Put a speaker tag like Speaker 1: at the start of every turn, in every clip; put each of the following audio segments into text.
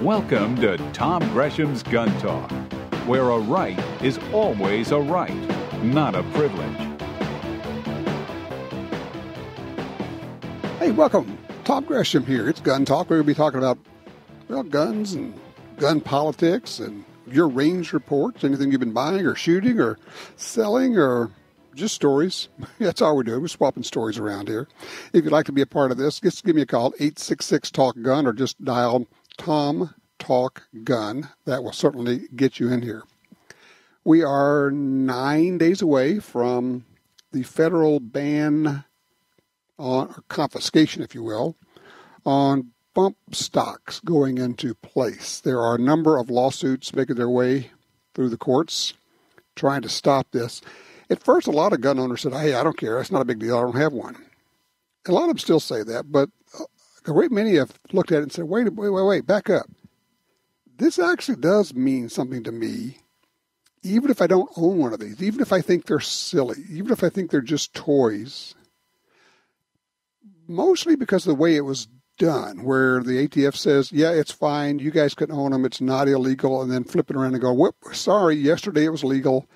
Speaker 1: Welcome to Tom Gresham's Gun Talk, where a right is always a right, not a privilege.
Speaker 2: Hey, welcome. Tom Gresham here. It's Gun Talk. We're going to be talking about, well, guns and gun politics and your range reports, anything you've been buying or shooting or selling or just stories. That's all we're doing. We're swapping stories around here. If you'd like to be a part of this, just give me a call, 866-TALK-GUN, or just dial Tom Talk Gun. That will certainly get you in here. We are 9 days away from the federal ban on or confiscation, if you will, on bump stocks going into place. There are a number of lawsuits making their way through the courts trying to stop this. At first, a lot of gun owners said, hey, I don't care. That's not a big deal. I don't have one. A lot of them still say that, but a great many have looked at it and said, wait, back up. This actually does mean something to me, even if I don't own one of these, even if I think they're silly, even if I think they're just toys, mostly because of the way it was done, where the ATF says, yeah, it's fine, you guys can own them, it's not illegal, and then flip it around and go, whoop, sorry, yesterday it was legal.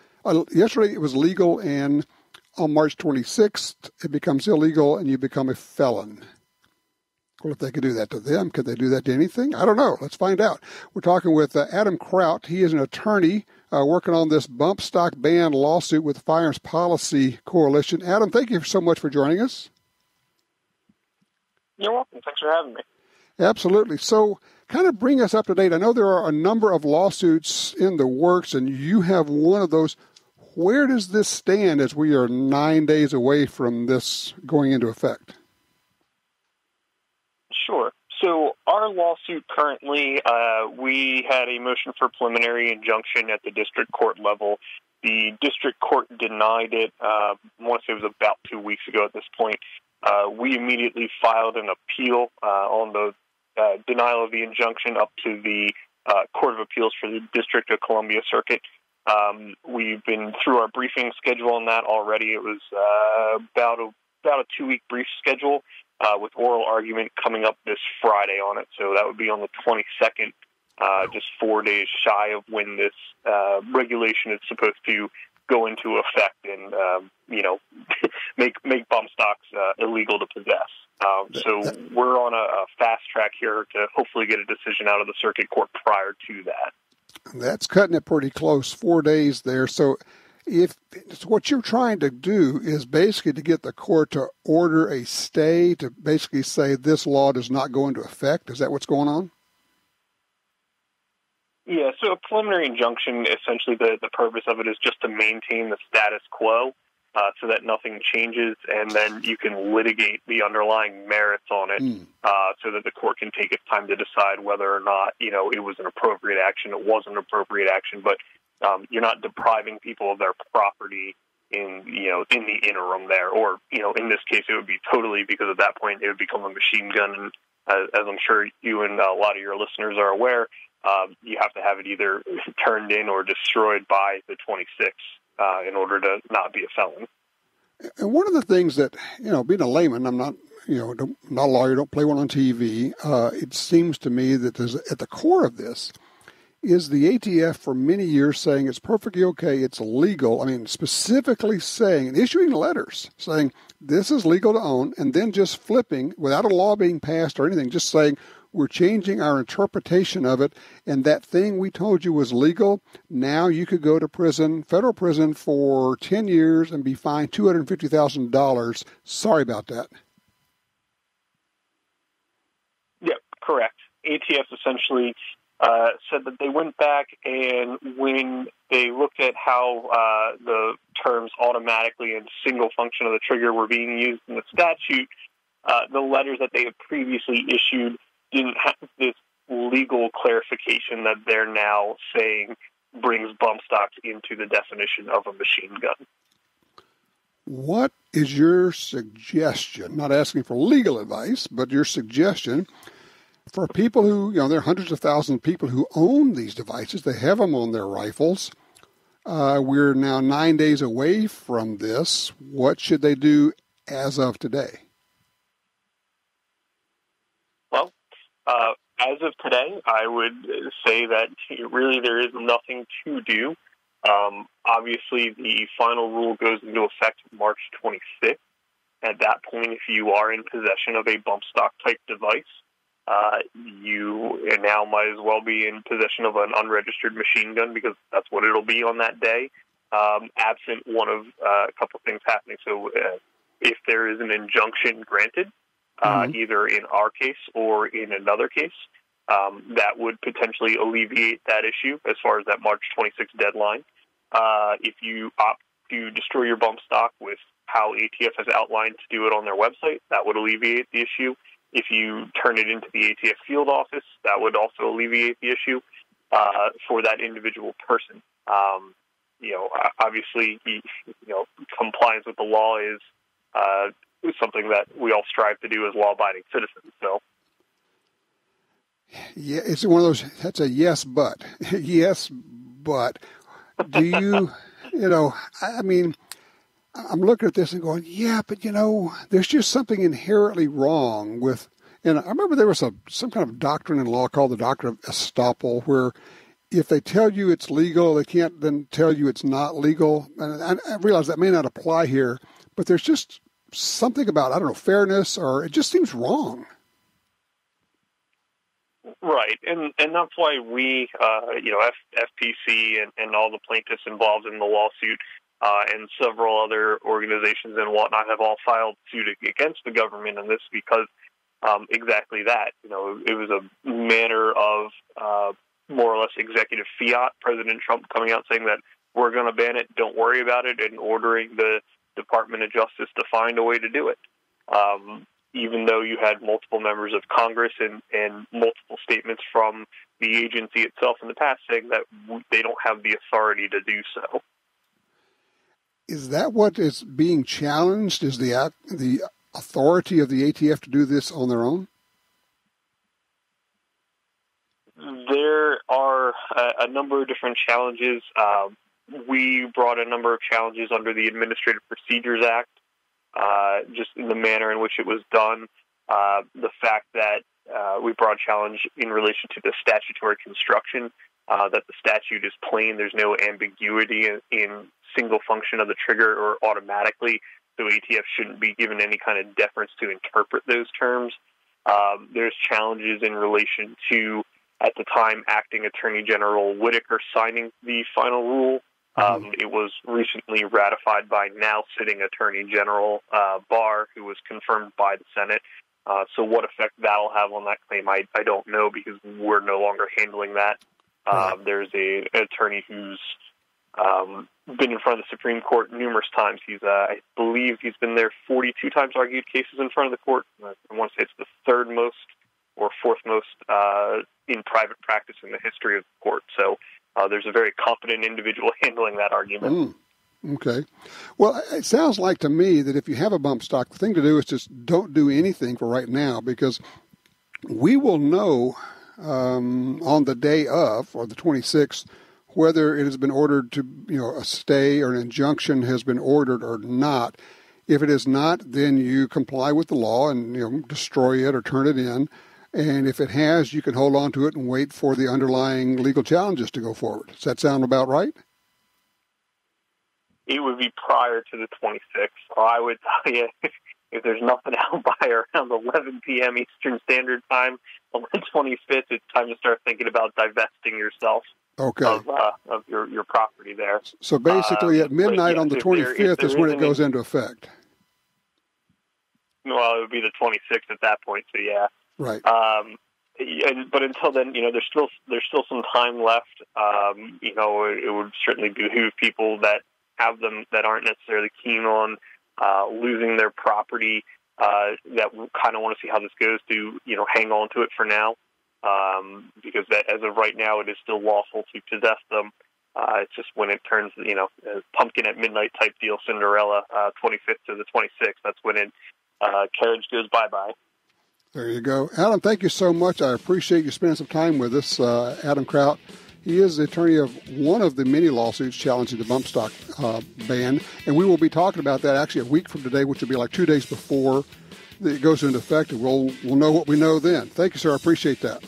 Speaker 2: Yesterday it was legal, and on March 26th, it becomes illegal, and you become a felon. Well, if they could do that to them, could they do that to anything? I don't know. Let's find out. We're talking with Adam Kraut. He is an attorney working on this bump stock ban lawsuit with the Firearms Policy Coalition. Adam, thank you so much for joining us.
Speaker 3: You're welcome. Thanks for having me.
Speaker 2: Absolutely. So kind of bring us up to date. I know there are a number of lawsuits in the works, and you have one of those. Where does this stand as we are 9 days away from this going into effect?
Speaker 3: Sure. So our lawsuit currently, we had a motion for preliminary injunction at the district court level. The district court denied it, I want to say it was about 2 weeks ago at this point. We immediately filed an appeal on the denial of the injunction up to the Court of Appeals for the District of Columbia Circuit. We've been through our briefing schedule on that already. It was about a 2-week brief schedule with oral argument coming up this Friday on it. So that would be on the 22nd, just 4 days shy of when this regulation is supposed to go into effect and, make bump stocks illegal to possess. So we're on a fast track here to hopefully get a decision out of the circuit court prior to that.
Speaker 2: That's cutting it pretty close, 4 days there. So if what you're trying to do is basically to get the court to order a stay to basically say this law does not go into effect, is that what's going on?
Speaker 3: Yeah, so a preliminary injunction, essentially the purpose of it is just to maintain the status quo so that nothing changes, and then you can litigate the underlying merits on it so that the court can take its time to decide whether or not, it was an appropriate action, it wasn't an appropriate action, but you're not depriving people of their property in the interim there, or, in this case, it would be totally, because at that point it would become a machine gun, and as I'm sure you and a lot of your listeners are aware, you have to have it either turned in or destroyed by the 26th in order to not be a felon.
Speaker 2: And one of the things that, being a layman, I'm not, not a lawyer, don't play one on TV. It seems to me that there's, at the core of this is the ATF for many years saying it's perfectly okay, it's legal. I mean, specifically saying and issuing letters saying this is legal to own, and then just flipping without a law being passed or anything, just saying we're changing our interpretation of it, and that thing we told you was legal, now you could go to prison, federal prison, for 10 years and be fined $250,000. Sorry about that.
Speaker 3: Yep, correct. ATF essentially said that they went back, and when they looked at how the terms automatically and single function of the trigger were being used in the statute, the letters that they had previously issued didn't have this legal clarification that they're now saying brings bump stocks into the definition of a machine gun.
Speaker 2: What is your suggestion, not asking for legal advice, but your suggestion for people who, there are hundreds of thousands of people who own these devices, they have them on their rifles. We're now 9 days away from this. What should they do as of today?
Speaker 3: Well, As of today, I would say that really there is nothing to do. Obviously, the final rule goes into effect March 26th. At that point, if you are in possession of a bump stock type device, you now might as well be in possession of an unregistered machine gun, because that's what it'll be on that day, absent one of a couple of things happening. So if there is an injunction granted, either in our case or in another case, that would potentially alleviate that issue as far as that March 26th deadline. If you opt to destroy your bump stock with how ATF has outlined to do it on their website, that would alleviate the issue. If you turn it into the ATF field office, that would also alleviate the issue for that individual person. Obviously, compliance with the law is something that we all strive to do as law-abiding citizens. So,
Speaker 2: yeah, it's one of those. That's a yes, but yes, but do you? I mean, I'm looking at this and going, yeah, but there's just something inherently wrong with. And I remember there was some kind of doctrine in law called the doctrine of estoppel, where if they tell you it's legal, they can't then tell you it's not legal. And I realize that may not apply here, but there's just something about, I don't know, fairness, or it just seems wrong.
Speaker 3: Right, and that's why we, FPC and all the plaintiffs involved in the lawsuit and several other organizations and whatnot have all filed suit against the government on this, because exactly that. It was a manner of more or less executive fiat. President Trump coming out saying that we're going to ban it, don't worry about it, and ordering the Department of Justice to find a way to do it. Even though you had multiple members of Congress and multiple statements from the agency itself in the past saying that they don't have the authority to do so.
Speaker 2: Is that what is being challenged? Is the authority of the ATF to do this on their own?
Speaker 3: There are a number of different challenges. We brought a number of challenges under the Administrative Procedures Act, just in the manner in which it was done. The fact that we brought a challenge in relation to the statutory construction, that the statute is plain, there's no ambiguity in single function of the trigger or automatically, so ATF shouldn't be given any kind of deference to interpret those terms. There's challenges in relation to, at the time, Acting Attorney General Whitaker signing the final rule. It was recently ratified by now sitting Attorney General Barr, who was confirmed by the Senate. So what effect that'll have on that claim, I don't know, because we're no longer handling that. There's an attorney who's been in front of the Supreme Court numerous times. I believe he's been there 42 times, argued cases in front of the court. I want to say it's the third most or fourth most in private practice in the history of the court. So there's a very competent individual handling that argument.
Speaker 2: Okay. Well, it sounds like to me that if you have a bump stock, the thing to do is just don't do anything for right now, because we will know on the day of, or the 26th, whether it has been ordered to, a stay or an injunction has been ordered or not. If it is not, then you comply with the law and, destroy it or turn it in. And if it has, you can hold on to it and wait for the underlying legal challenges to go forward. Does that sound about right?
Speaker 3: It would be prior to the 26th. So I would tell you, if there's nothing out by around 11 p.m. Eastern Standard Time on the 25th, it's time to start thinking about divesting yourself of your property there.
Speaker 2: So basically at midnight on the 25th is when it goes into effect.
Speaker 3: Well, it would be the 26th at that point, so yeah.
Speaker 2: Right.
Speaker 3: But until then, there's still some time left. It would certainly behoove people that have them that aren't necessarily keen on losing their property, that kind of want to see how this goes, to hang on to it for now, because that, as of right now, it is still lawful to possess them. It's just when it turns, a pumpkin at midnight type deal, Cinderella, 25th to the 26th. That's when carriage goes bye-bye.
Speaker 2: There you go. Adam, thank you so much. I appreciate you spending some time with us. Adam Kraut, he is the attorney of one of the many lawsuits challenging the bump stock ban, and we will be talking about that actually a week from today, which will be like 2 days before it goes into effect, and we'll know what we know then. Thank you, sir. I appreciate that.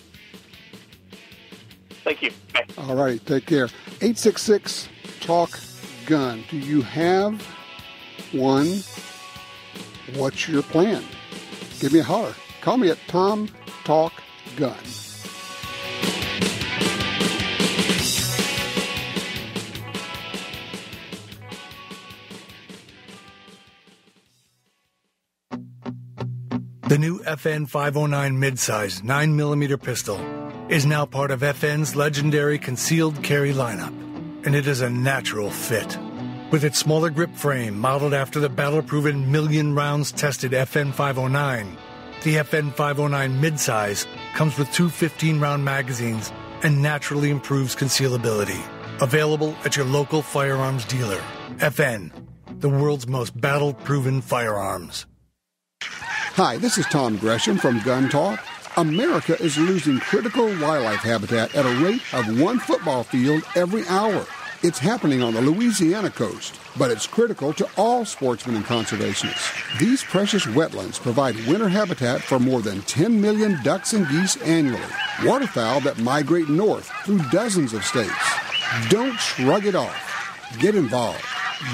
Speaker 3: Thank you. Bye.
Speaker 2: All right, take care. 866-TALK-GUN. Do you have one? What's your plan? Give me a holler. Call me at Tom Talk Gun.
Speaker 4: The new FN 509 midsize 9mm pistol is now part of FN's legendary concealed carry lineup, and it is a natural fit. With its smaller grip frame modeled after the battle-proven million rounds tested FN 509, the FN 509 midsize comes with two 15-round magazines and naturally improves concealability. Available at your local firearms dealer. FN, the world's most battle-proven firearms.
Speaker 2: Hi, this is Tom Gresham from Gun Talk. America is losing critical wildlife habitat at a rate of one football field every hour. It's happening on the Louisiana coast, but it's critical to all sportsmen and conservationists. These precious wetlands provide winter habitat for more than 10 million ducks and geese annually, waterfowl that migrate north through dozens of states. Don't shrug it off. Get involved.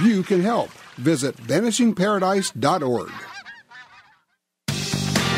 Speaker 2: You can help. Visit vanishingparadise.org.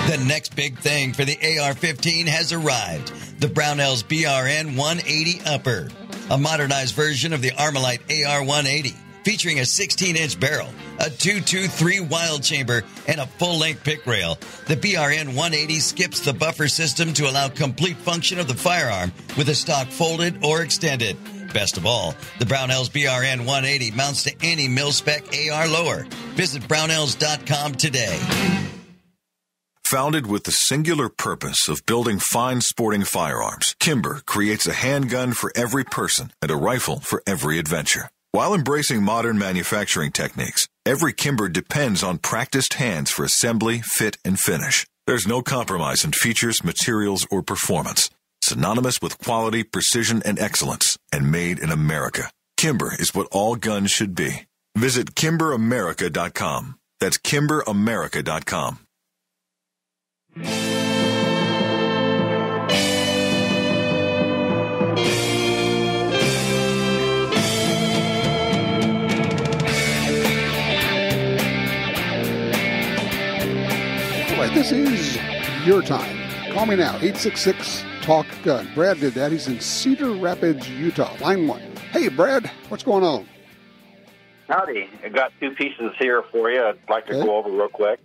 Speaker 5: The next big thing for the AR-15 has arrived. The Brownells BRN 180 Upper. A modernized version of the Armalite AR-180, featuring a 16-inch barrel, a 223 wild chamber, and a full-length pick rail. The BRN 180 skips the buffer system to allow complete function of the firearm with the stock folded or extended. Best of all, the Brownells BRN 180 mounts to any mil-spec AR lower. Visit brownells.com today.
Speaker 6: Founded with the singular purpose of building fine sporting firearms, Kimber creates a handgun for every person and a rifle for every adventure. While embracing modern manufacturing techniques, every Kimber depends on practiced hands for assembly, fit, and finish. There's no compromise in features, materials, or performance. Synonymous with quality, precision, and excellence, and made in America. Kimber is what all guns should be. Visit KimberAmerica.com. That's KimberAmerica.com.
Speaker 2: Right, this is your time. Call me now, 866-TALK-GUN. Brad did that. He's in Cedar Rapids, Utah. Line 1. Hey, Brad, what's going on?
Speaker 7: Howdy. I got two pieces here for you I'd like to go over real quick.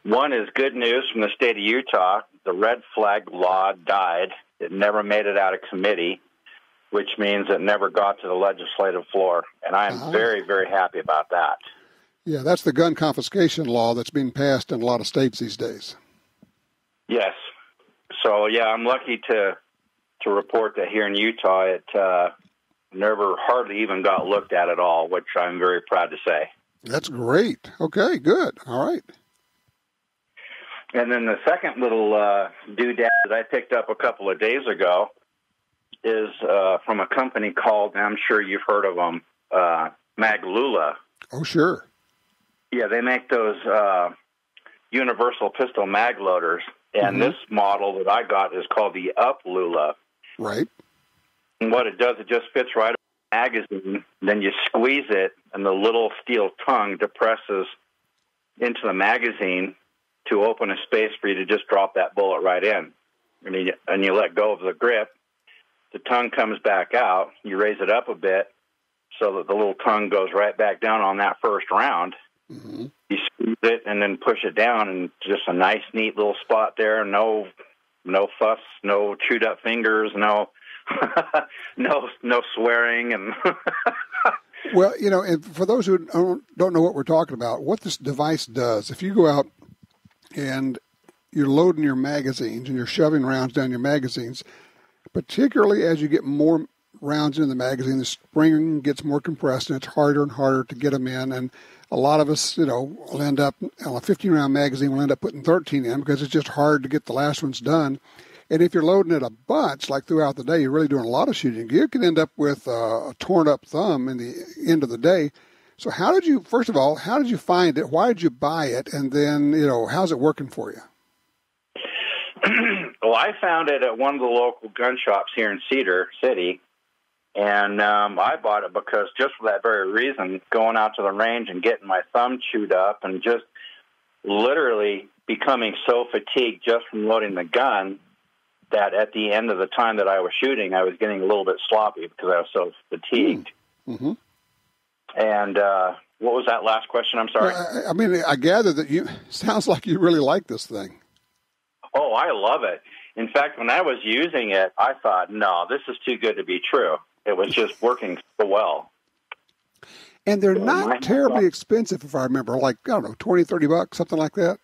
Speaker 7: One is good news from the state of Utah. The red flag law died. It never made it out of committee, which means it never got to the legislative floor. And I'm very, very happy about that.
Speaker 2: Yeah, that's the gun confiscation law that's being passed in a lot of states these days.
Speaker 7: Yes. So, yeah, I'm lucky to report that here in Utah it never hardly even got looked at all, which I'm very proud to say.
Speaker 2: That's great. Okay, good. All right.
Speaker 7: And then the second little doodad that I picked up a couple of days ago is from a company called, I'm sure you've heard of them, Maglula.
Speaker 2: Oh, sure.
Speaker 7: Yeah, they make those universal pistol mag loaders, and this model that I got is called the Up-Lula.
Speaker 2: Right.
Speaker 7: And what it does, it just fits right on the magazine, then you squeeze it, and the little steel tongue depresses into the magazine to open a space for you to just drop that bullet right in. And you let go of the grip. The tongue comes back out. You raise it up a bit so that the little tongue goes right back down on that first round. Mm-hmm. You squeeze it and then push it down, and just a nice, neat little spot there. No fuss, no chewed up fingers, no swearing. And
Speaker 2: well, and for those who don't know what we're talking about, what this device does, if you go out and you're loading your magazines and you're shoving rounds down your magazines, particularly as you get more rounds in the magazine, the spring gets more compressed and it's harder and harder to get them in. And a lot of us, will end up on a 15-round magazine, we'll end up putting 13 in because it's just hard to get the last ones done. And if you're loading it a bunch, like throughout the day, you're really doing a lot of shooting, you can end up with a torn-up thumb in the end of the day. So first of all, how did you find it? Why did you buy it? And then, how's it working for you?
Speaker 7: Well, I found it at one of the local gun shops here in Cedar City, and I bought it because just for that very reason, going out to the range and getting my thumb chewed up and just literally becoming so fatigued just from loading the gun that at the end of the time that I was shooting, I was getting a little bit sloppy because I was so fatigued.
Speaker 2: Mm-hmm.
Speaker 7: And what was that last question? I'm sorry.
Speaker 2: I mean, I gather that sounds like you really like this thing.
Speaker 7: Oh, I love it. In fact, when I was using it, I thought, no, this is too good to be true. It was just working so well.
Speaker 2: And they're not terribly expensive, if I remember, like, I don't know, $20, $30, something like that?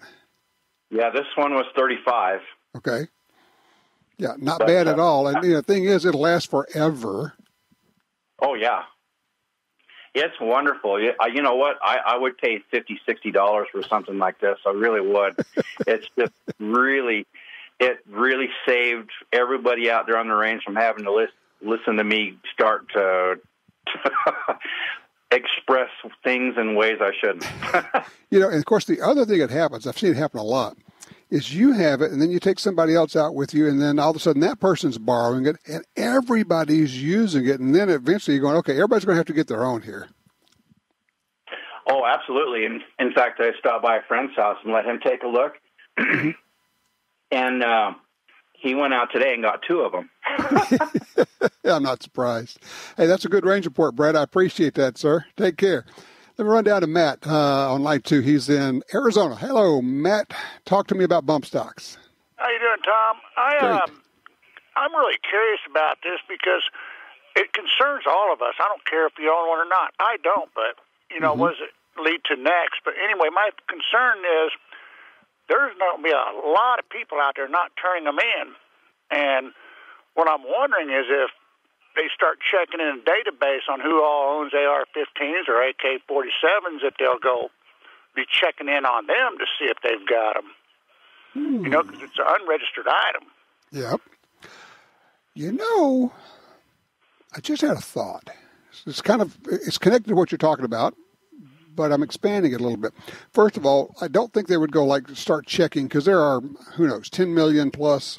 Speaker 7: Yeah, this one was $35.
Speaker 2: Okay. Yeah, not bad at all. And the thing is, it'll last forever.
Speaker 7: Oh, yeah. It's wonderful. You know what? I would pay $50, $60 for something like this. I really would. It's just really saved everybody out there on the range from having to listen to me start to express things in ways I shouldn't.
Speaker 2: And of course, the other thing that happens, I've seen it happen a lot, is you have it, and then you take somebody else out with you, and then all of a sudden that person's borrowing it, and everybody's using it, and then eventually you're going, okay, everybody's going to have to get their own here.
Speaker 7: Oh, absolutely. In fact, I stopped by a friend's house and let him take a look, and he went out today and got 2 of them.
Speaker 2: Yeah, I'm not surprised. Hey, that's a good range report, Brad. I appreciate that, sir. Take care. Let me run down to Matt on line 2. He's in Arizona. Hello, Matt. Talk to me about bump stocks.
Speaker 8: How you doing, Tom? I'm really curious about this because it concerns all of us. I don't care if you own one or not. I don't, but, what does it lead to next? But anyway, my concern is there's going to be a lot of people out there not turning them in. And what I'm wondering is if they start checking in a database on who all owns AR-15s or AK-47s, that they'll go be checking in on them to see if they've got them. Because it's an unregistered item.
Speaker 2: Yep. I just had a thought. It's connected to what you're talking about, but I'm expanding it a little bit. First of all, I don't think they would go start checking, because there are, 10 million plus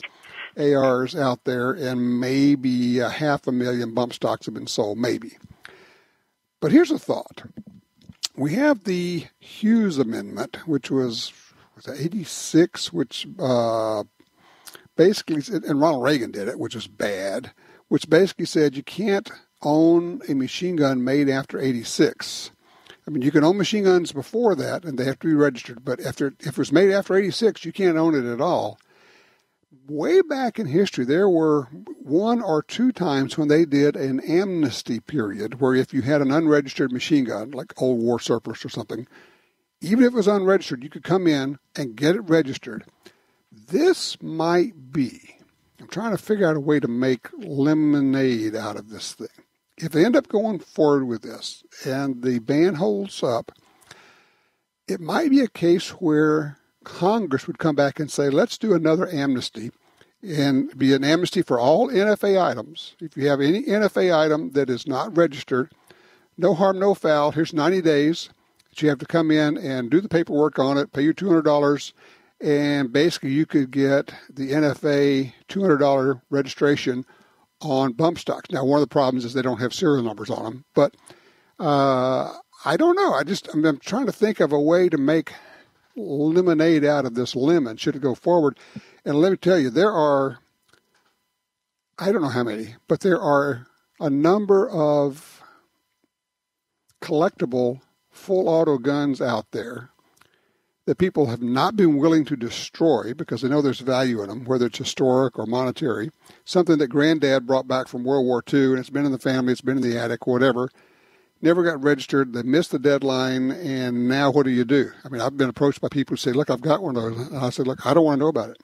Speaker 2: ARs out there, and maybe 500,000 bump stocks have been sold, maybe. But here's a thought. We have the Hughes Amendment, which was 86, which basically, and Ronald Reagan did it, which was bad, which basically said you can't own a machine gun made after 86. I mean, you can own machine guns before that, and they have to be registered, but if it was made after 86, you can't own it at all. Way back in history, there were 1 or 2 times when they did an amnesty period where if you had an unregistered machine gun, like old war surplus or something, even if it was unregistered, you could come in and get it registered. This might be, I'm trying to figure out a way to make lemonade out of this thing. If they end up going forward with this and the ban holds up, it might be a case where Congress would come back and say, let's do another amnesty, and be an amnesty for all NFA items. If you have any NFA item that is not registered, no harm, no foul. Here's 90 days that you have to come in and do the paperwork on it, pay your $200, and basically you could get the NFA $200 registration on bump stocks. Now, one of the problems is they don't have serial numbers on them, but I don't know. I'm trying to think of a way to make lemonade out of this lemon should it go forward. And let me tell you, there are, I don't know how many, but there are a number of collectible full auto guns out there that people have not been willing to destroy because they know there's value in them, whether it's historic or monetary, something that Granddad brought back from World War II, and it's been in the family, it's been in the attic, whatever. Never got registered, they missed the deadline, and now what do? I mean, I've been approached by people who say, look, I've got one of those. And I said, look, I don't want to know about it.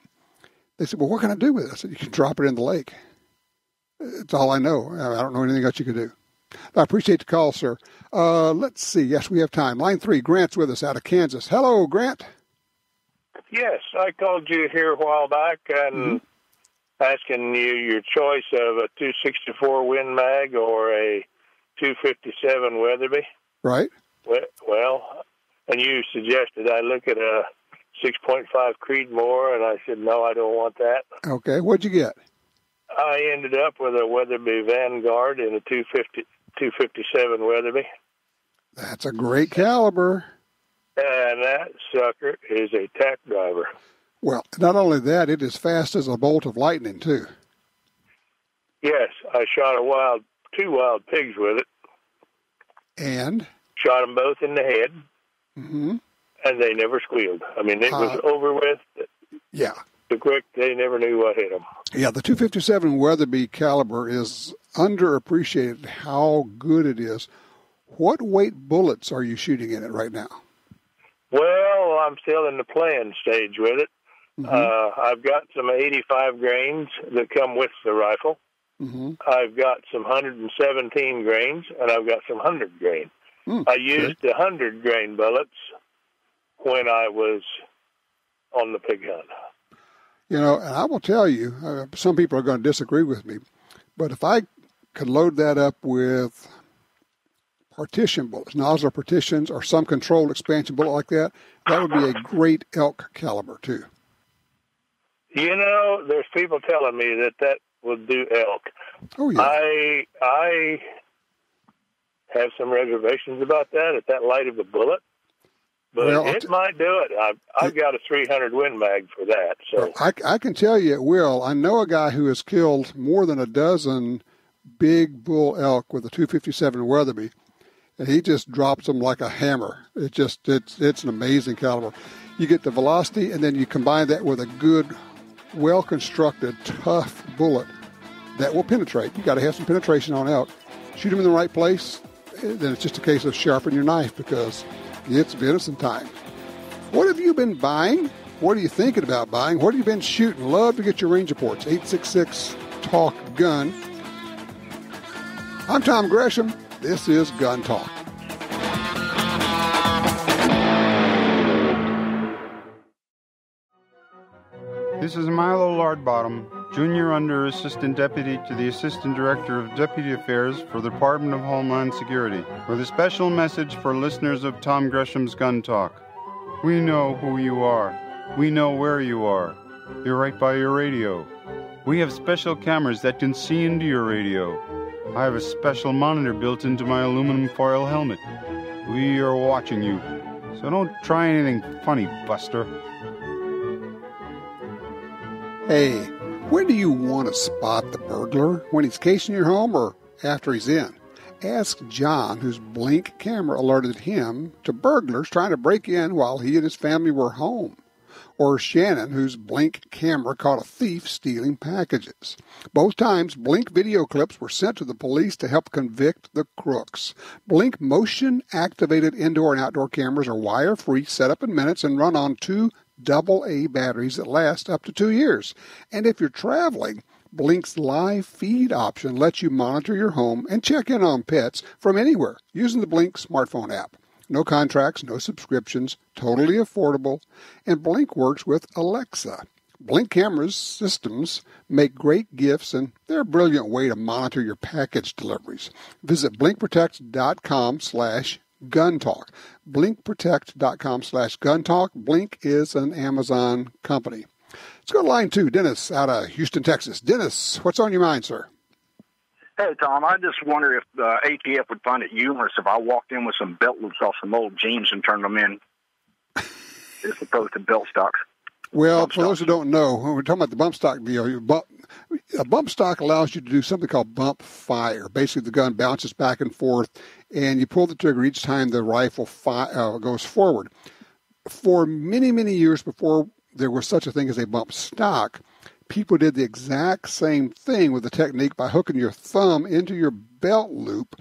Speaker 2: They said, well, what can I do with it? I said, you can drop it in the lake. It's all I know. I don't know anything else you can do. I appreciate the call, sir. Let's see. Yes, we have time. Line 3, Grant's with us out of Kansas. Hello, Grant.
Speaker 9: Yes, I called you here a while back and asking you your choice of a 264 Win Mag or a 257 Weatherby.
Speaker 2: Right.
Speaker 9: Well, and you suggested I look at a 6.5 Creedmoor, and I said, no, I don't want that.
Speaker 2: Okay, what'd you get?
Speaker 9: I ended up with a Weatherby Vanguard in a 257 Weatherby.
Speaker 2: That's a great caliber.
Speaker 9: And that sucker is a tack driver.
Speaker 2: Well, not only that, it is fast as a bolt of lightning, too.
Speaker 9: Yes, I shot two wild pigs with it.
Speaker 2: And?
Speaker 9: Shot them both in the head.
Speaker 2: Mm-hmm.
Speaker 9: And they never squealed. I mean, it was over with.
Speaker 2: Yeah.
Speaker 9: So quick, they never knew what hit them.
Speaker 2: Yeah, the 257 Weatherby caliber is underappreciated how good it is. What weight bullets are you shooting in it right now?
Speaker 9: Well, I'm still in the playing stage with it.
Speaker 2: Mm-hmm.
Speaker 9: I've got some 85 grains that come with the rifle.
Speaker 2: Mm-hmm.
Speaker 9: I've got some 117 grains, and I've got some 100 grain. I used the 100 grain bullets when I was on the pig hunt.
Speaker 2: You know, and I will tell you, some people are going to disagree with me, but if I could load that up with partition bullets, nozzle partitions, or some controlled expansion bullet like that, that would be a great elk caliber, too.
Speaker 9: You know, there's people telling me that would do elk.
Speaker 2: Oh, yeah.
Speaker 9: I have some reservations about that at that light of the bullet, but it might do it. I've got a 300 Win Mag for that. So
Speaker 2: I can tell you it will. I know a guy who has killed more than a dozen big bull elk with a 257 Weatherby, and he just drops them like a hammer. It's an amazing caliber. You get the velocity, and then you combine that with a good, well-constructed, tough bullet that will penetrate. You got to have some penetration on elk. Shoot them in the right place, then it's just a case of sharpen your knife because it's venison time. What have you been buying? What are you thinking about buying? What have you been shooting? Love to get your range reports. 866-TALK-GUN. I'm Tom Gresham. This is Gun Talk.
Speaker 10: This is Milo Lardbottom, Junior Under Assistant Deputy to the Assistant Director of Deputy Affairs for the Department of Homeland Security, with a special message for listeners of Tom Gresham's Gun Talk. We know who you are. We know where you are. You're right by your radio. We have special cameras that can see into your radio. I have a special monitor built into my aluminum foil helmet. We are watching you, so don't try anything funny, Buster.
Speaker 2: Hey, when do you want to spot the burglar? When he's casing your home or after he's in? Ask John, whose Blink camera alerted him to burglars trying to break in while he and his family were home. Or Shannon, whose Blink camera caught a thief stealing packages. Both times, Blink video clips were sent to the police to help convict the crooks. Blink motion-activated indoor and outdoor cameras are wire-free, set up in minutes, and run on 2 AA batteries that last up to 2 years. And if you're traveling, Blink's live feed option lets you monitor your home and check in on pets from anywhere using the Blink smartphone app. No contracts, no subscriptions, totally affordable, and Blink works with Alexa. Blink cameras systems make great gifts, and they're a brilliant way to monitor your package deliveries. Visit blinkprotect.com/guntalk. blinkprotect.com/guntalk. Blink is an Amazon company. Let's go to line 2. Dennis out of Houston, Texas. Dennis, what's on your mind, sir?
Speaker 11: Hey, Tom, I just wonder if the ATF would find it humorous if I walked in with some belt loops off some old jeans and turned them in as opposed to belt stocks.
Speaker 2: Well, for those who don't know, when we're talking about the bump stock deal, a bump stock allows you to do something called bump fire. Basically, the gun bounces back and forth, and you pull the trigger each time the rifle goes forward. For many, many years before there was such a thing as a bump stock, people did the exact same thing with the technique by hooking your thumb into your belt loop,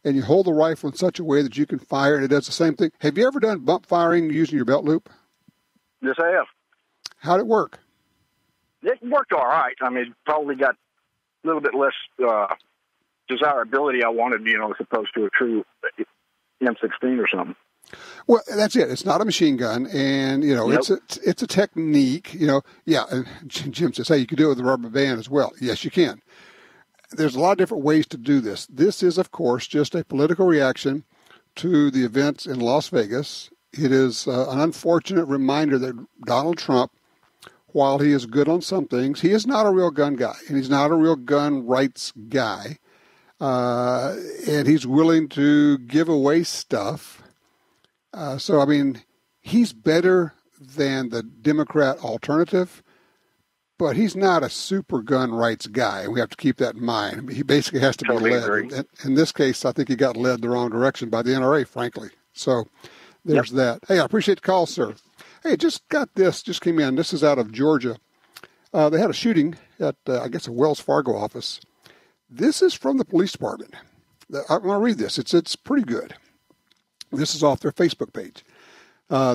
Speaker 2: and you hold the rifle in such a way that you can fire, and it does the same thing. Have you ever done bump firing using your belt loop?
Speaker 11: Yes, I have.
Speaker 2: How'd it work?
Speaker 11: It worked all right. I mean, probably got a little bit less desirability I wanted, as opposed to a true M16 or something.
Speaker 2: Well, that's it. It's not a machine gun, and nope. it's a technique. Yeah. And Jim says, "Hey, you can do it with a rubber band as well." Yes, you can. There's a lot of different ways to do this. This is, of course, just a political reaction to the events in Las Vegas It is an unfortunate reminder that Donald Trump, while he is good on some things, he is not a real gun guy, and he's not a real gun rights guy. And he's willing to give away stuff. So, I mean, he's better than the Democrat alternative, but he's not a super gun rights guy. We have to keep that in mind. I mean, he basically has to be led. In this case, I think he got led the wrong direction by the NRA, frankly. So there's that. Hey, I appreciate the call, sir. Hey, just came in. This is out of Georgia. They had a shooting at, I guess, a Wells Fargo office. This is from the police department. I'm going to read this. It's pretty good. This is off their Facebook page.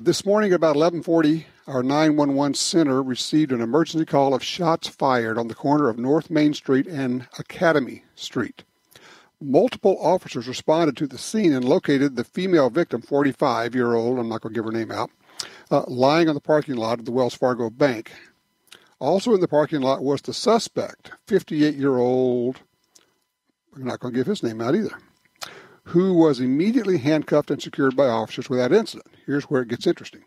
Speaker 2: This morning at about 11:40, our 911 center received an emergency call of shots fired on the corner of North Main Street and Academy Street. Multiple officers responded to the scene and located the female victim, 45-year-old, I'm not going to give her name out, lying on the parking lot of the Wells Fargo Bank. Also in the parking lot was the suspect, 58-year-old, I'm not going to give his name out either, who was immediately handcuffed and secured by officers without incident. Here's where it gets interesting.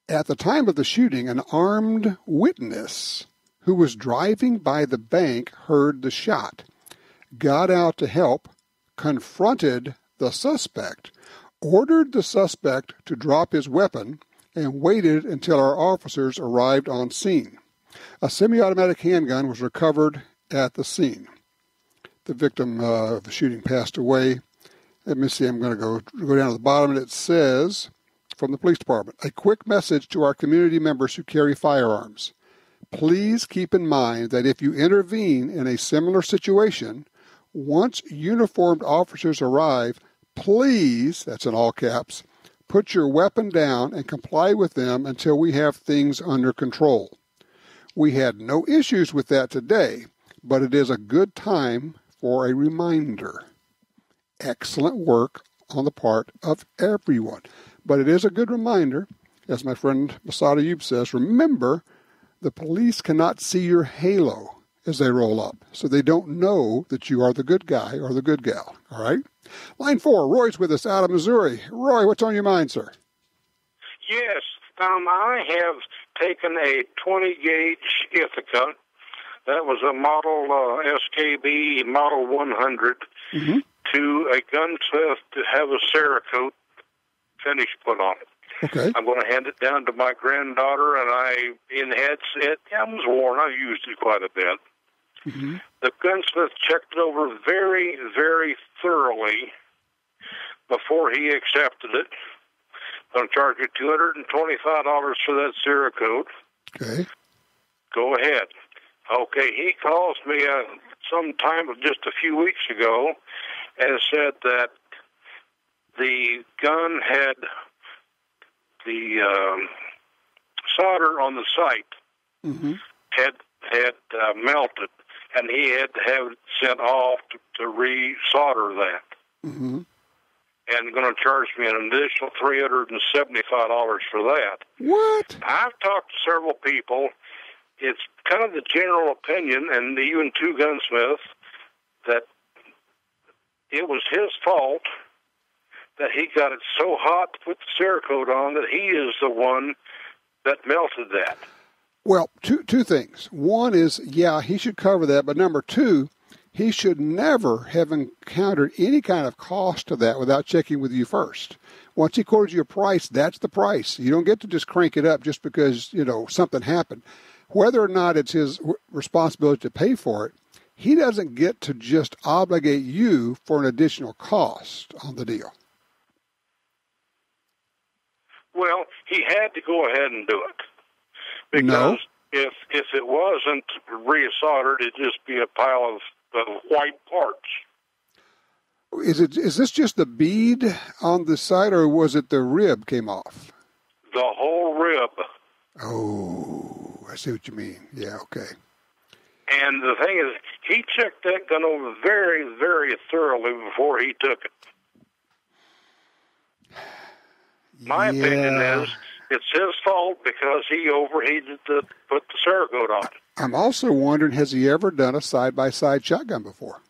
Speaker 2: At the time of the shooting, an armed witness who was driving by the bank heard the shot, got out to help, confronted the suspect, ordered the suspect to drop his weapon, and waited until our officers arrived on scene. A semi-automatic handgun was recovered at the scene. The victim of the shooting passed away. Let me see, I'm going to go down to the bottom, and it says, from the police department, a quick message to our community members who carry firearms. Please keep in mind that if you intervene in a similar situation, once uniformed officers arrive, please, that's in all caps, put your weapon down and comply with them until we have things under control. We had no issues with that today, but it is a good time for a reminder. Excellent work on the part of everyone. But it is a good reminder, as my friend Masada Yub says, remember, the police cannot see your halo as they roll up, so they don't know that you are the good guy or the good gal, all right? Line 4, Roy's with us out of Missouri. Roy, what's on your mind, sir?
Speaker 12: Yes, I have taken a 20-gauge Ithaca. That was a model SKB Model 100 to a gunsmith to have a Cerakote finish put on it.
Speaker 2: Okay.
Speaker 12: I'm going to hand it down to my granddaughter, and in the headset, it was worn. I've used it quite a bit. The gunsmith checked it over very, very thoroughly before he accepted it. I'm going to charge you $225 for that Cerakote.
Speaker 2: Okay.
Speaker 12: Go ahead. Okay, he calls me sometime just a few weeks ago and said that the gun had the solder on the sight had melted, and he had to have it sent off to re-solder that. And going to charge me an additional $375 for that.
Speaker 2: What?
Speaker 12: I've talked to several people. It's kind of the general opinion, and even two gunsmiths, that it was his fault that he got it so hot to put the Cerakote on that he is the one that melted that.
Speaker 2: Well, two things. One is, yeah, he should cover that, but number two, he should never have encountered any kind of cost to that without checking with you first. Once he quotes you a price, that's the price. You don't get to just crank it up just because, something happened. Whether or not it's his responsibility to pay for it, he doesn't get to just obligate you for an additional cost on the deal.
Speaker 12: Well, he had to go ahead and do it. Because if it wasn't re-soldered, it'd just be a pile of white parts.
Speaker 2: Is this just the bead on the side, or was it the rib came off?
Speaker 12: The whole rib.
Speaker 2: Oh, I see what you mean. Yeah, okay.
Speaker 12: And the thing is, he checked that gun over very, very thoroughly before he took it. My opinion is it's his fault because he overheated to put the Cerakote on.
Speaker 2: I'm also wondering, has he ever done a side-by-side shotgun before?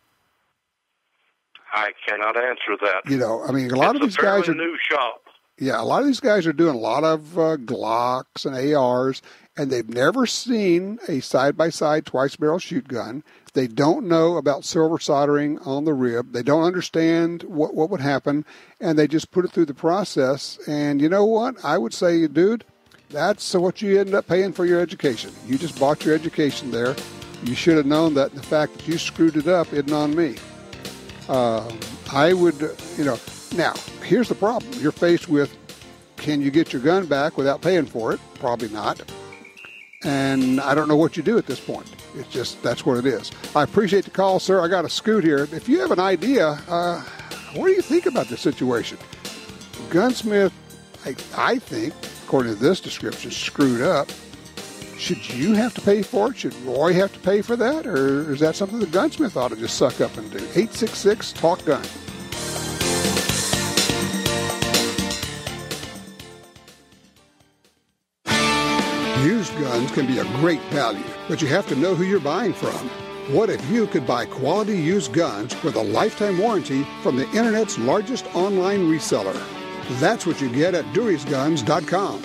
Speaker 12: I cannot answer that.
Speaker 2: A lot of these guys are
Speaker 12: new shop.
Speaker 2: Yeah, a lot of these guys are doing a lot of Glocks and ARs, and they've never seen a side-by-side twice-barrel shoot gun. They don't know about silver soldering on the rib. They don't understand what would happen, and they just put it through the process. And you know what? I would say, dude, that's what you end up paying for your education. You just bought your education there. You should have known that the fact that you screwed it up isn't on me. I would, now, here's the problem. You're faced with, can you get your gun back without paying for it? Probably not. And I don't know what you do at this point. It's just, that's what it is. I appreciate the call, sir. I got a scoot here. If you have an idea, what do you think about this situation? Gunsmith, I think, according to this description, screwed up. Should you have to pay for it? Should Roy have to pay for that? Or is that something the Gunsmith ought to just suck up and do? 866-TALK-GUN. Used guns can be a great value, but you have to know who you're buying from. What if you could buy quality used guns with a lifetime warranty from the Internet's largest online reseller? That's what you get at DuriesGuns.com.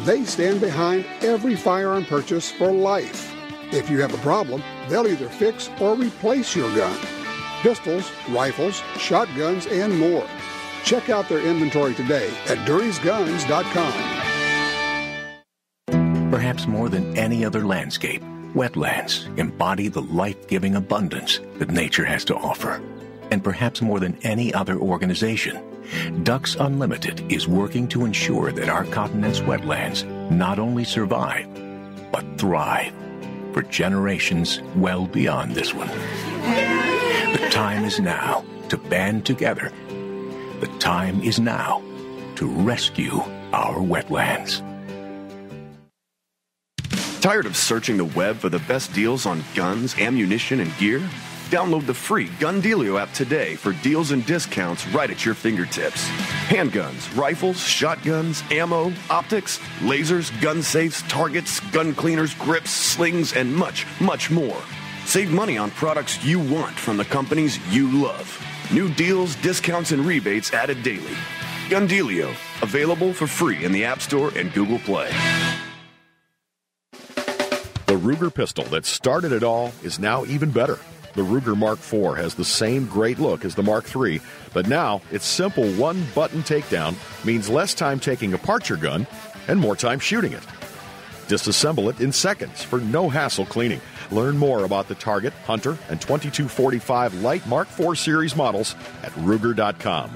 Speaker 2: They stand behind every firearm purchase for life. If you have a problem, they'll either fix or replace your gun. Pistols, rifles, shotguns, and more. Check out their inventory today at DuriesGuns.com.
Speaker 13: Perhaps more than any other landscape, wetlands embody the life-giving abundance that nature has to offer. And perhaps more than any other organization, Ducks Unlimited is working to ensure that our continent's wetlands not only survive, but thrive for generations well beyond this one. The time is now to band together. The time is now to rescue our wetlands.
Speaker 14: Tired of searching the web for the best deals on guns, ammunition, and gear? Download the free Gun Dealio app today for deals and discounts right at your fingertips. Handguns, rifles, shotguns, ammo, optics, lasers, gun safes, targets, gun cleaners, grips, slings, and much, much more. Save money on products you want from the companies you love. New deals, discounts, and rebates added daily. Gun Dealio, available for free in the App Store and Google Play.
Speaker 15: The Ruger pistol that started it all is now even better. The Ruger Mark IV has the same great look as the Mark III, but now its simple one-button takedown means less time taking apart your gun and more time shooting it. Disassemble it in seconds for no hassle cleaning. Learn more about the Target, Hunter, and 2245 Light Mark IV series models at Ruger.com.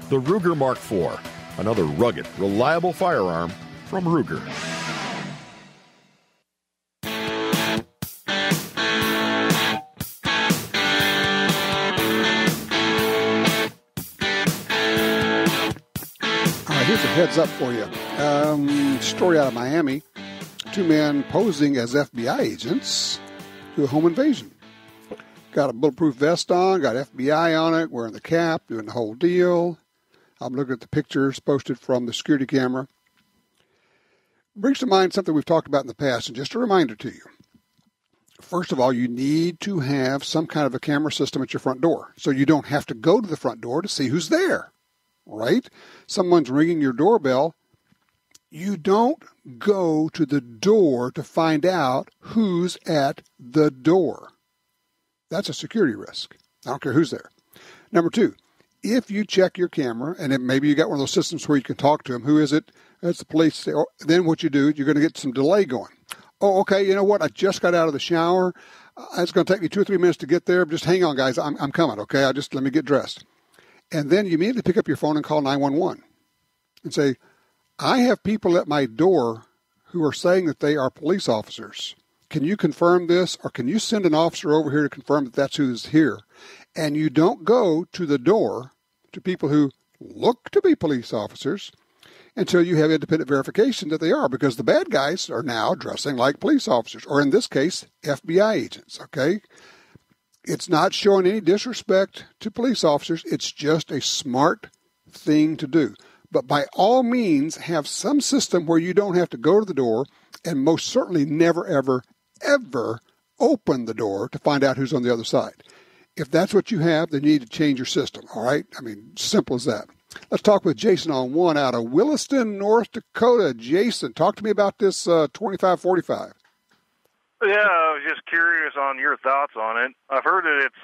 Speaker 15: The Ruger Mark IV, another rugged, reliable firearm from Ruger.
Speaker 2: Here's a heads up for you. Story out of Miami. 2 men posing as FBI agents to a home invasion. Got a bulletproof vest on, got FBI on it, wearing the cap, doing the whole deal. I'm looking at the pictures posted from the security camera. Brings to mind something we've talked about in the past, and just a reminder to you. First of all, you need to have some kind of a camera system at your front door, so you don't have to go to the front door to see who's there. Right? Someone's ringing your doorbell. You don't go to the door to find out who's at the door. That's a security risk. I don't care who's there. Number 2, if you check your camera, and maybe you got one of those systems where you can talk to them, who is it? It's the police. Then what you do, you're going to get some delay going. Oh, okay, you know what? I just got out of the shower. It's going to take me 2 or 3 minutes to get there. Just hang on, guys. I'm coming, okay? Let me get dressed. And then you immediately pick up your phone and call 911 and say, I have people at my door who are saying that they are police officers. Can you confirm this, or can you send an officer over here to confirm that that's who's here? And you don't go to the door to people who look to be police officers until you have independent verification that they are, because the bad guys are now dressing like police officers, or in this case, FBI agents, okay? It's not showing any disrespect to police officers. It's just a smart thing to do. But by all means, have some system where you don't have to go to the door, and most certainly never, ever, ever open the door to find out who's on the other side. If that's what you have, then you need to change your system, all right? I mean, simple as that. Let's talk with Jason on one out of Williston, North Dakota. Jason, talk to me about this 2545.
Speaker 16: Yeah, I was just curious on your thoughts on it. I've heard that it's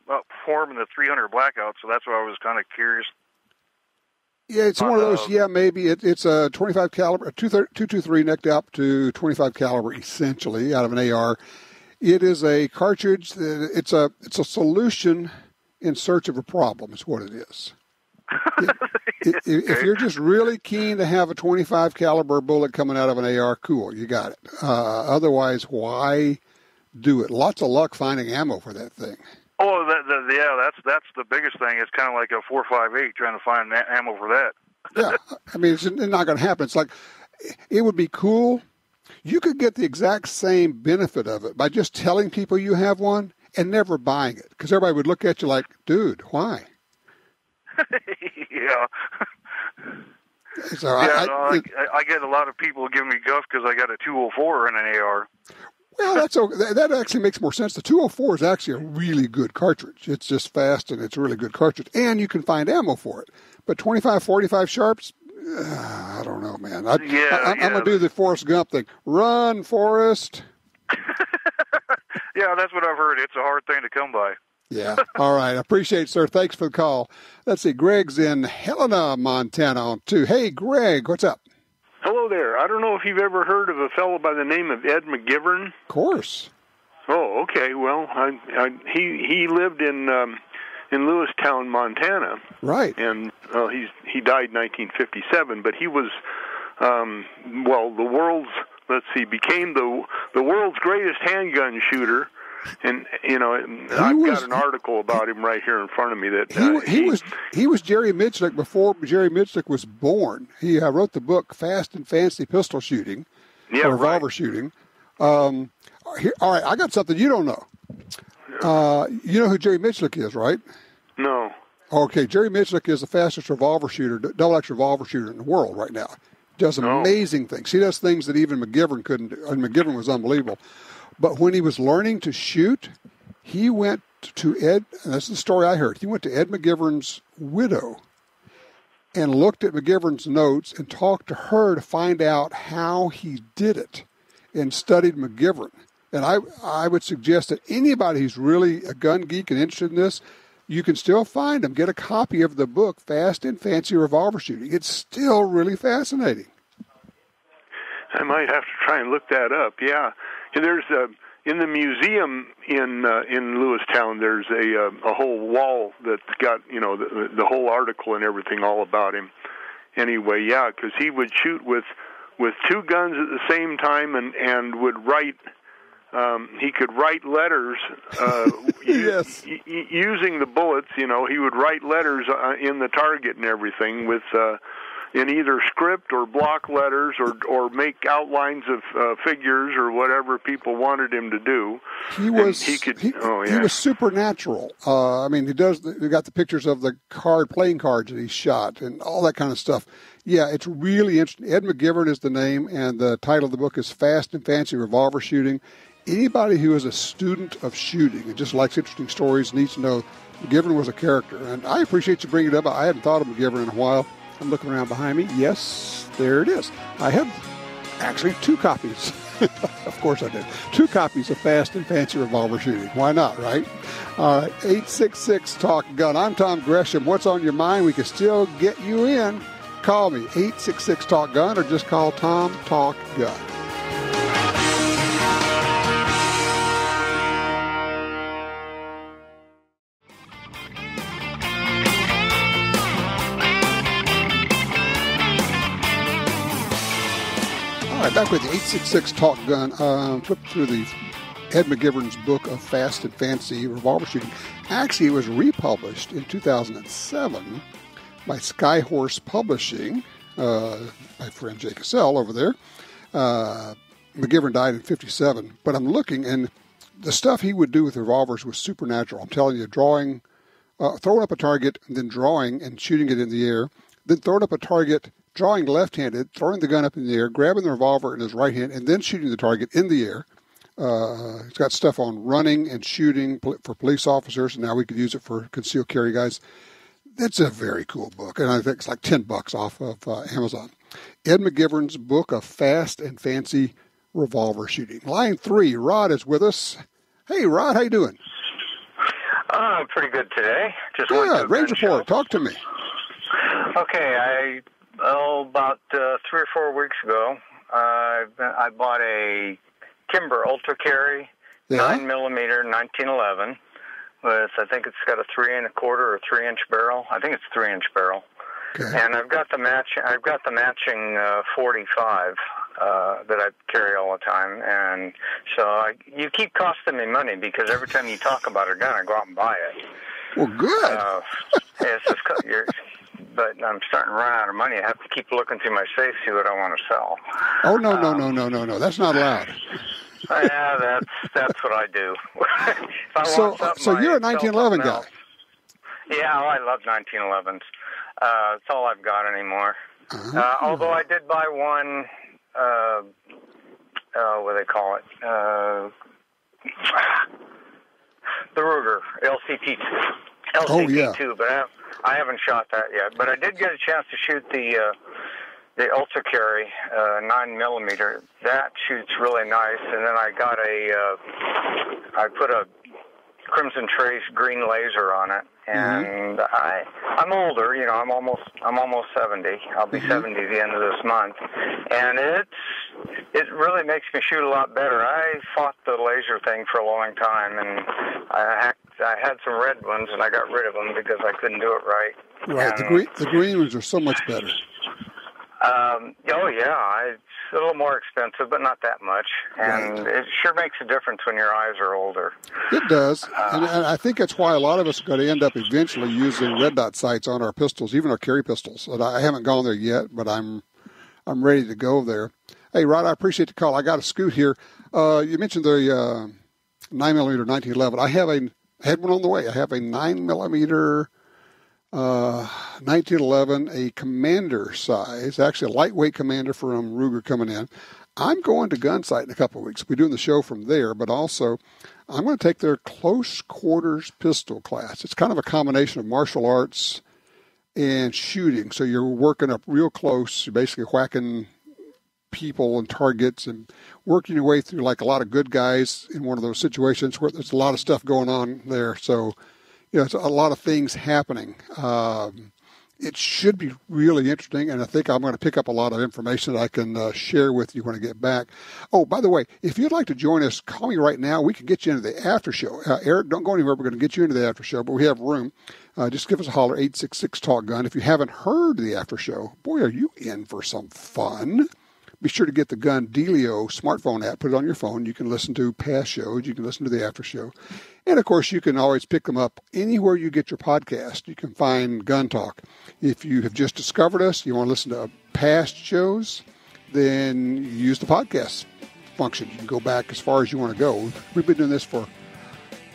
Speaker 16: outperforming the 300 blackout, so that's why I was kind of curious.
Speaker 2: Yeah, it's one of those. Yeah, maybe it's a 25 caliber, 223 necked up to 25 caliber, essentially out of an AR. It is a cartridge. It's a solution in search of a problem. Is what it is. If you're just really keen to have a 25 caliber bullet coming out of an AR, cool, you got it. Otherwise, why do it? Lots of luck finding ammo for that thing.
Speaker 16: Oh, that's the biggest thing. It's kind of like a 4.58 trying to find ammo for that.
Speaker 2: Yeah, I mean, it's not going to happen. It's like, it would be cool. You could get the exact same benefit of it by just telling people you have one and never buying it, because everybody would look at you like, dude, why?
Speaker 16: Yeah.
Speaker 2: So
Speaker 16: I get a lot of people giving me guff because I got a 204 and an AR.
Speaker 2: Well, that actually makes more sense. The 204 is actually a really good cartridge. It's just fast and it's a really good cartridge, and you can find ammo for it. But 25, 45 sharps, I don't know, man. I'm going to do the Forrest Gump thing. Run, Forrest.
Speaker 16: Yeah, that's what I've heard. It's a hard thing to come by.
Speaker 2: Yeah. All right. I appreciate it, sir. Thanks for the call. Let's see. Greg's in Helena, Montana on 2. Hey, Greg, what's up?
Speaker 17: Hello there. I don't know if you've ever heard of a fellow by the name of Ed McGivern.
Speaker 2: Of course.
Speaker 17: Oh, okay. Well, he lived in Lewistown, Montana.
Speaker 2: Right.
Speaker 17: And he died in 1957, but he was became the world's greatest handgun shooter. And I've got an article about him right here in front of me. That
Speaker 2: he was Jerry Mitchell before Jerry Mitchell was born. He wrote the book Fast and Fancy Pistol Shooting, or Revolver Shooting. All right, I got something you don't know. You know who Jerry Mitchell is, right?
Speaker 17: No.
Speaker 2: Okay, Jerry Mitchell is the fastest revolver shooter, double-X revolver shooter in the world right now. Does amazing things. He does things that even McGivern couldn't do. And McGivern was unbelievable. But when he was learning to shoot, he went to Ed, and that's the story I heard, he went to Ed McGivern's widow and looked at McGivern's notes and talked to her to find out how he did it and studied McGivern. And I would suggest that anybody who's really a gun geek and interested in this, you can still find them. Get a copy of the book, Fast and Fancy Revolver Shooting. It's still really fascinating.
Speaker 17: I might have to try and look that up, yeah. And there's in the museum in Lewistown, there's a whole wall that's got the whole article and everything all about him. Anyway, yeah, because he would shoot with two guns at the same time and would write. He could write letters
Speaker 2: yes.
Speaker 17: Using the bullets. He would write letters in the target and everything with. In either script or block letters or make outlines of figures or whatever people wanted him to do.
Speaker 2: He was supernatural. He got the pictures of the playing cards that he shot and all that kind of stuff. Yeah, it's really interesting. Ed McGivern is the name, and the title of the book is Fast and Fancy Revolver Shooting. Anybody who is a student of shooting and just likes interesting stories needs to know McGivern was a character. And I appreciate you bringing it up. I hadn't thought of McGivern in a while. I'm looking around behind me. Yes, there it is. I have actually 2 copies. Of course I did. 2 copies of Fast and Fancy Revolver Shooting. Why not, right? All right, 866-TALK-GUN. I'm Tom Gresham. What's on your mind? We can still get you in. Call me, 866-TALK-GUN, or just call Tom Talk Gun. All right, back with the 866 Talk Gun. Flip through the Ed McGivern's book of Fast and Fancy Revolver Shooting. Actually, it was republished in 2007 by Skyhorse Publishing, my friend Jay Cassell over there. McGivern died in 57, but I'm looking, and the stuff he would do with revolvers was supernatural. I'm telling you, throwing up a target, and then drawing and shooting it in the air, then throwing up a target, drawing left-handed, throwing the gun up in the air, grabbing the revolver in his right hand, and then shooting the target in the air. He's got stuff on running and shooting for police officers, and now we could use it for concealed carry guys. It's a very cool book, and I think it's like $10 off of Amazon. Ed McGivern's book of fast and fancy revolver shooting. Line 3, Rod is with us. Hey, Rod, how you doing?
Speaker 18: I'm pretty good today. Just
Speaker 2: good. Range report. Talk to me.
Speaker 18: Okay, about 3 or 4 weeks ago, I bought a Kimber Ultra Carry 9mm 1911 with, I think it's got a 3 1/4 or 3-inch barrel. I think it's 3-inch barrel. Okay. And I've got the matching 45 that I carry all the time, and so you keep costing me money because every time you talk about a gun, I go out and buy it.
Speaker 2: Well, good.
Speaker 18: It's just, but I'm starting to run out of money. I have to keep looking through my safe, see what I want to sell.
Speaker 2: Oh no! That's not allowed.
Speaker 18: Yeah, that's what I do.
Speaker 2: So you're a 1911 guy.
Speaker 18: Yeah, I love 1911s. That's all I've got anymore. Although I did buy one, what do they call it? The Ruger LCP2, but I haven't shot that yet. But I did get a chance to shoot the Ultra Carry 9mm. That shoots really nice. And then I got I put a Crimson Trace green laser on it. And I'm older, I'm almost 70. I'll be 70 at the end of this month. And it really makes me shoot a lot better. I fought the laser thing for a long time, and I had some red ones, and I got rid of them because I couldn't do it right.
Speaker 2: Right,
Speaker 18: and,
Speaker 2: the green ones are so much better.
Speaker 18: It's a little more expensive, but not that much. And it sure makes a difference when your eyes are older.
Speaker 2: It does. And I think that's why a lot of us are going to end up eventually using red dot sights on our pistols, even our carry pistols. And I haven't gone there yet, but I'm ready to go there. Hey, Rod, I appreciate the call. I got a scoot here. You mentioned the 9mm 1911. I had one on the way. I have a 9mm 1911, a commander size, actually a lightweight commander from Ruger coming in. I'm going to Gunsight in a couple of weeks. We're doing the show from there, but also I'm going to take their close quarters pistol class. It's kind of a combination of martial arts and shooting. So you're working up real close. You're basically whacking people and targets and working your way through like a lot of good guys in one of those situations where there's a lot of stuff going on there. So it's a lot of things happening. It should be really interesting, and I think I'm going to pick up a lot of information that I can share with you when I get back. Oh, by the way, if you'd like to join us, call me right now. We can get you into the after show. Eric, don't go anywhere. We're going to get you into the after show, but we have room. Just give us a holler, 866-TALK-GUN. If you haven't heard the after show, boy, are you in for some fun. Be sure to get the Gun Dealio smartphone app. Put it on your phone. You can listen to past shows. You can listen to the after show. And, of course, you can always pick them up anywhere you get your podcast. You can find Gun Talk. If you have just discovered us, you want to listen to past shows, then you use the podcast function. You can go back as far as you want to go. We've been doing this for,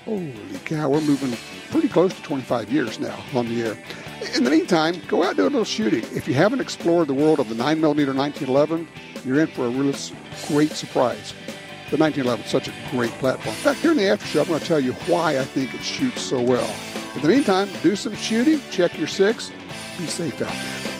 Speaker 2: holy cow, we're moving pretty close to 25 years now on the air. In the meantime, go out and do a little shooting. If you haven't explored the world of the 9mm 1911, you're in for a really great surprise. The 1911 is such a great platform. In fact, here in the after show, I'm going to tell you why I think it shoots so well. In the meantime, do some shooting, check your 6, be safe out there.